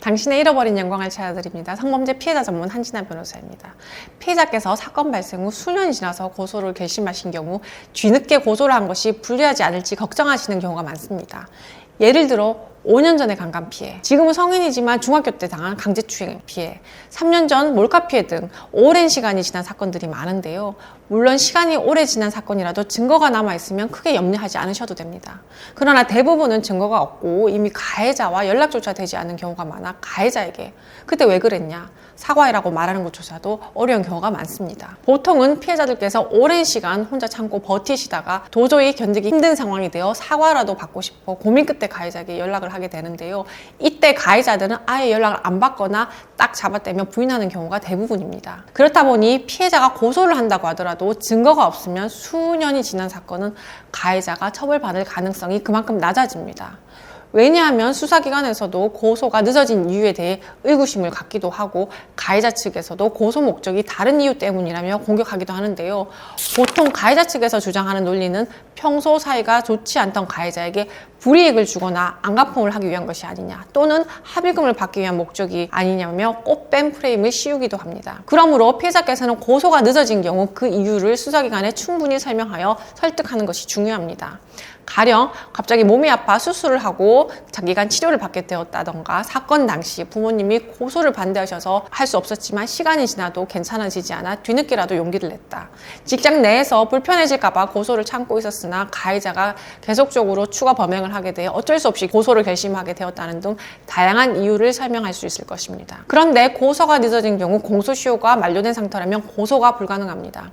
당신의 잃어버린 영광을 찾아드립니다. 성범죄 피해자 전문 한진아 변호사입니다. 피해자께서 사건 발생 후 수년이 지나서 고소를 결심하신 경우 뒤늦게 고소를 한 것이 불리하지 않을지 걱정하시는 경우가 많습니다. 예를 들어 5년 전의 강간 피해, 지금은 성인이지만 중학교 때 당한 강제추행 피해, 3년 전 몰카 피해 등 오랜 시간이 지난 사건들이 많은데요. 물론 시간이 오래 지난 사건이라도 증거가 남아있으면 크게 염려하지 않으셔도 됩니다. 그러나 대부분은 증거가 없고 이미 가해자와 연락조차 되지 않는 경우가 많아 가해자에게 그때 왜 그랬냐, 사과해라고 말하는 것조차도 어려운 경우가 많습니다. 보통은 피해자들께서 오랜 시간 혼자 참고 버티시다가 도저히 견디기 힘든 상황이 되어 사과라도 받고 싶어 고민 끝에 가해자에게 연락을 하게 되는데요. 이때 가해자들은 아예 연락을 안 받거나 딱 잡아떼면 부인하는 경우가 대부분입니다. 그렇다 보니 피해자가 고소를 한다고 하더라도 증거가 없으면 수년이 지난 사건은 가해자가 처벌받을 가능성이 그만큼 낮아집니다. 왜냐하면 수사기관에서도 고소가 늦어진 이유에 대해 의구심을 갖기도 하고 가해자 측에서도 고소 목적이 다른 이유 때문이라며 공격하기도 하는데요. 보통 가해자 측에서 주장하는 논리는 평소 사이가 좋지 않던 가해자에게 불이익을 주거나 안갚음을 하기 위한 것이 아니냐, 또는 합의금을 받기 위한 목적이 아니냐며 꽃뱀 프레임을 씌우기도 합니다. 그러므로 피해자께서는 고소가 늦어진 경우 그 이유를 수사기관에 충분히 설명하여 설득하는 것이 중요합니다. 가령 갑자기 몸이 아파 수술을 하고 장기간 치료를 받게 되었다던가, 사건 당시 부모님이 고소를 반대하셔서 할 수 없었지만 시간이 지나도 괜찮아지지 않아 뒤늦게라도 용기를 냈다, 직장 내에서 불편해질까봐 고소를 참고 있었으나 가해자가 계속적으로 추가 범행을 하게 돼 어쩔 수 없이 고소를 결심하게 되었다는 등 다양한 이유를 설명할 수 있을 것입니다. 그런데 고소가 늦어진 경우 공소시효가 만료된 상태라면 고소가 불가능합니다.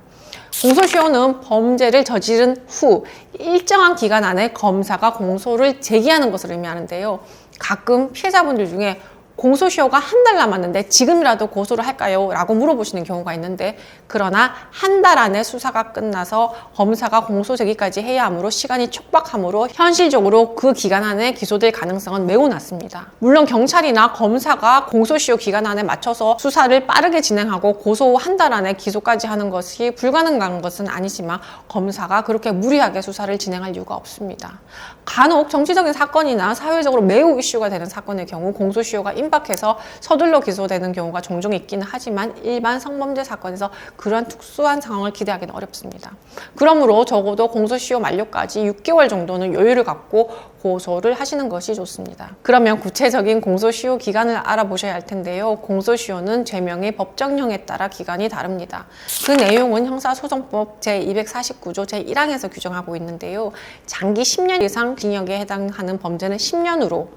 공소시효는 범죄를 저지른 후 일정한 기간 안에 검사가 공소를 제기하는 것을 의미하는데요. 가끔 피해자분들 중에 공소시효가 한 달 남았는데 지금이라도 고소를 할까요? 라고 물어보시는 경우가 있는데, 그러나 한 달 안에 수사가 끝나서 검사가 공소 제기까지 해야 하므로 시간이 촉박하므로 현실적으로 그 기간 안에 기소될 가능성은 매우 낮습니다. 물론 경찰이나 검사가 공소시효 기간 안에 맞춰서 수사를 빠르게 진행하고 고소 후 한 달 안에 기소까지 하는 것이 불가능한 것은 아니지만 검사가 그렇게 무리하게 수사를 진행할 이유가 없습니다. 간혹 정치적인 사건이나 사회적으로 매우 이슈가 되는 사건의 경우 공소시효가 임박해서 서둘러 기소되는 경우가 종종 있기는 하지만 일반 성범죄 사건에서 그러한 특수한 상황을 기대하기는 어렵습니다. 그러므로 적어도 공소시효 만료까지 6개월 정도는 여유를 갖고 고소를 하시는 것이 좋습니다. 그러면 구체적인 공소시효 기간을 알아보셔야 할 텐데요. 공소시효는 죄명의 법정형에 따라 기간이 다릅니다. 그 내용은 형사소송법 제249조 제1항에서 규정하고 있는데요. 장기 10년 이상 징역에 해당하는 범죄는 10년으로,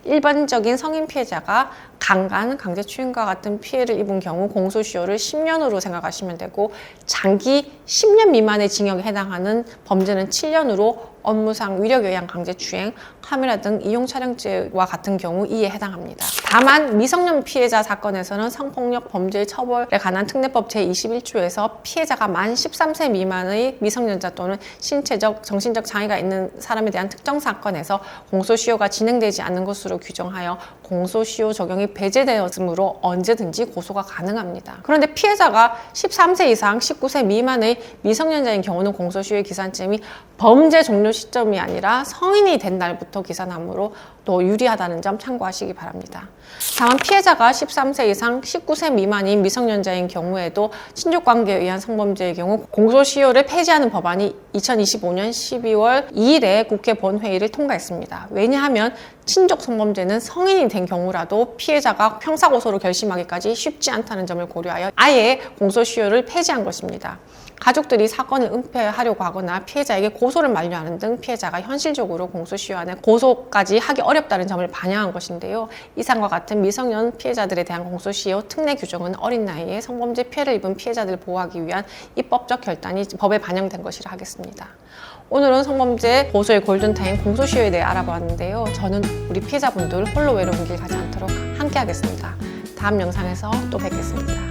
일반적인 성인 피해자가 강간, 강제추행과 같은 피해를 입은 경우 공소시효를 10년으로 생각하시면 되고, 장기 10년 미만의 징역에 해당하는 범죄는 7년으로 업무상 위력의양 강제추행, 카메라 등 이용촬영죄와 같은 경우 이에 해당합니다. 다만 미성년 피해자 사건에서는 성폭력 범죄 처벌에 관한 특례법 제21조에서 피해자가 만 13세 미만의 미성년자 또는 신체적, 정신적 장애가 있는 사람에 대한 특정 사건에서 공소시효가 진행되지 않는 것으로 규정하여 공소시효 적용이 배제되었으므로 언제든지 고소가 가능합니다. 그런데 피해자가 13세 이상 19세 미만의 미성년자인 경우는 공소시효의 기산점이 범죄 종료 시점이 아니라 성인이 된 날부터 기산하므로 또 유리하다는 점 참고하시기 바랍니다. 다만 피해자가 13세 이상 19세 미만인 미성년자인 경우에도 친족관계에 의한 성범죄의 경우 공소시효를 폐지하는 법안이 2025년 12월 2일에 국회 본회의를 통과했습니다. 왜냐하면 친족 성범죄는 성인이 된 경우라도 피해자가 형사고소를 결심하기까지 쉽지 않다는 점을 고려하여 아예 공소시효를 폐지한 것입니다. 가족들이 사건을 은폐하려고 하거나 피해자에게 고소를 만료하는 등 피해자가 현실적으로 공소시효 안에 고소까지 하기 어렵다는 점을 반영한 것인데요. 이상과 같은 미성년 피해자들에 대한 공소시효 특례 규정은 어린 나이에 성범죄 피해를 입은 피해자들을 보호하기 위한 입법적 결단이 법에 반영된 것이라 하겠습니다. 오늘은 성범죄 고소의 골든타임 공소시효에 대해 알아보았는데요. 저는 우리 피해자분들 홀로 외로운 길 가지 않도록 함께 하겠습니다. 다음 영상에서 또 뵙겠습니다.